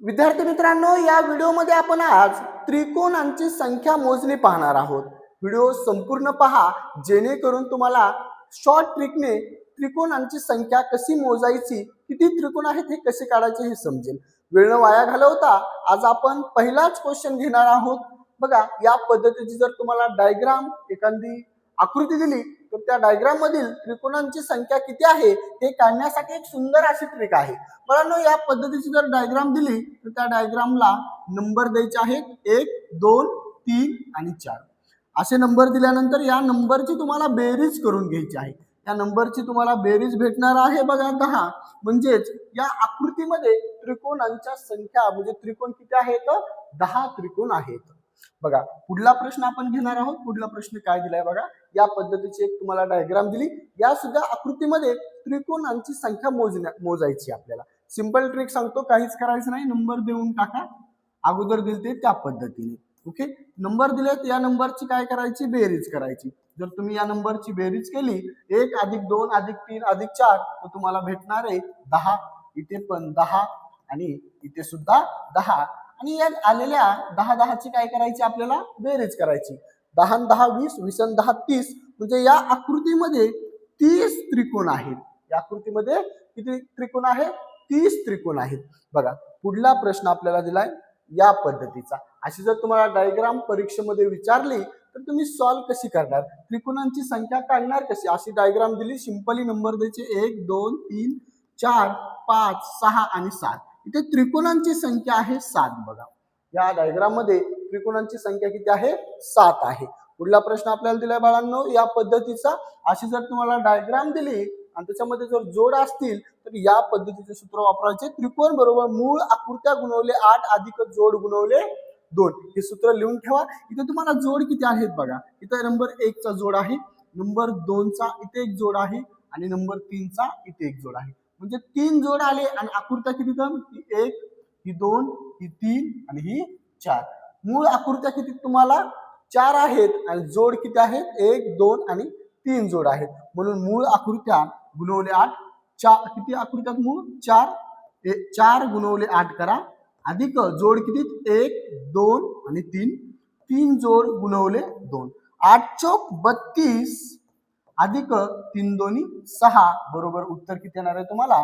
विद्यार्थी मित्रांनो, या व्हिडिओमध्ये आपण आज त्रिकोणांची संख्या मोजणी पाहणार आहोत। व्हिडिओ संपूर्ण पहा जेणेकरून तुम्हाला शॉर्ट ट्रिकने त्रिकोणांची संख्या कशी मोजायची, किती त्रिकोण आहेत हे कसे काढायचे हे समजेल। वेळ न वाया घालवता आज आपण पहिलाच क्वेश्चन घेणार आहोत। बघा, या पद्धतीची जर तुम्हाला डायग्राम एखादी आकृती दिली तर त्या डायग्राम मधील त्रिकोणांची संख्या किती आहे हे काढण्यासाठी एक सुंदर अशी ट्रिक आहे। मुलांनो, या पद्धतीची जर डायग्राम दिली तर त्या डायग्रामला नंबर द्यायचे आहेत 1 2 3 आणि 4 असे नंबर दिल्यानंतर या नंबरची तुम्हाला बेरीज करून घ्यायची आहे। या नंबरची तुम्हाला बेरीज भेटणार आहे बघा 10। म्हणजेच या आकृतीमध्ये त्रिकोणांच्या संख्या म्हणजे त्रिकोण किती आहेत, 10 त्रिकोण आहेत। बघा, पुढला प्रश्न आपण घेणार आहोत। पुढला प्रश्न काय दिलाय बघा, या पद्धतीची एक तुम्हाला डायग्राम दिली, या सुद्धा आकृतीमध्ये त्रिकोणांची संख्या मोजायची आपल्याला। सिंपल ट्रिक सांगतो, काहीच करायचं नाही, नंबर देऊन टाका अगोदर दिलते त्या पद्धतीने। ओके, नंबर दिलेत, या नंबरची काय करायची, बेरीज करायची। जर तुम्ही या नंबरची बेरीज केली 1 + 2 + 3 + 4 तर तुम्हाला भेटणार आहे 10। इथे पण 10 आणि इथे सुद्धा 10 आणि या आलेल्या 10 ची काय करायची, आपल्याला बेरीज करायची। 10 × 10 20, 20 × 10 30, म्हणजे या आकृतीमध्ये 30 त्रिकोण आहेत। या आकृतीमध्ये किती त्रिकोण आहेत, 30 त्रिकोण आहेत। बघा, पुढला प्रश्न आपल्याला दिलाय या पद्धतीचा। अशी जर तुम्हाला डायग्राम परीक्षेमध्ये विचारली तर तुम्ही सॉल्व कशी करणार, त्रिकोणांची संख्या काढणार कशी। अशी डायग्राम दिली, सिंपली नंबर द्यायचे 1 2 3 4 5 6 आणि 7। इथे त्रिकोणांची संख्या आहे 7। बघा, या डायग्राम मध्ये त्रिकोणांची संख्या किती आहे, 7 आहे। पुढला प्रश्न आपल्याला दिलाय बाळांनो या पद्धतीचा। अशी जर तुम्हाला डायग्राम दिली आणि त्याच्यामध्ये जर जोड असतील तर या पद्धतीचे सूत्र वापरायचे। त्रिकोण बरोबर मूळ आकृत्या गुणवले 8 अधिक जोड गुणवले 2 हे सूत्र लिहून ठेवा। इथे तुम्हाला जोड किती आहेत बघा, इथे नंबर 1 चा जोड आहे, नंबर 2 चा इथे एक जोड आहे आणि नंबर 3 चा इथे एक जोड आहे। म्हणजे 3 जोड आले आणि आकृत्या किती तर, ही 1 ही 2 ही 3 आणि ही 4। मूळ आकृत्या किती तुम्हाला 4 आहेत आणि जोड किती आहेत, 1 2 आणि 3 जोड आहेत। म्हणून मूळ आकृत्या गुणवले 8, किती आकृत्यात मूळ 4, 4 गुणवले 8 करा अधिक जोड किती 1 2 आणि 3, 3 जोड गुणवले 2, 8 चौक 32 अधिक 3 दोन्ही 6 बरोबर उत्तर किती येणार आहे तुम्हाला,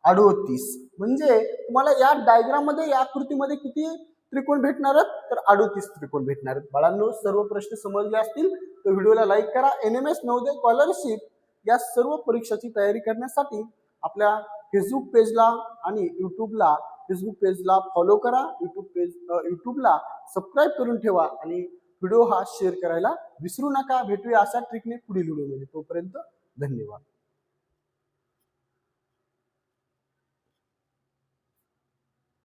38। म्हणजे तुम्हाला या डायग्राम मध्ये या आकृतीमध्ये किती त्रिकोण भेटणार आहेत, तर 38 त्रिकोण भेटणार आहेत। बाळांनो, सर्व प्रश्न समजले असतील तर व्हिडिओला लाईक करा। NMS नवोदय स्कॉलरशिप या सर्व परीक्षाची तयारी करण्यासाठी आपल्या फेसबुक पेजला आणि फेसबुक पेजला फॉलो करा, यूट्यूबला सबस्क्राईब करून ठेवा आणि व्हिडिओ हा शेअर करायला विसरू नका। भेटूया अशा ट्रिकने पुढील व्हिडिओमध्ये, तोपर्यंत धन्यवाद।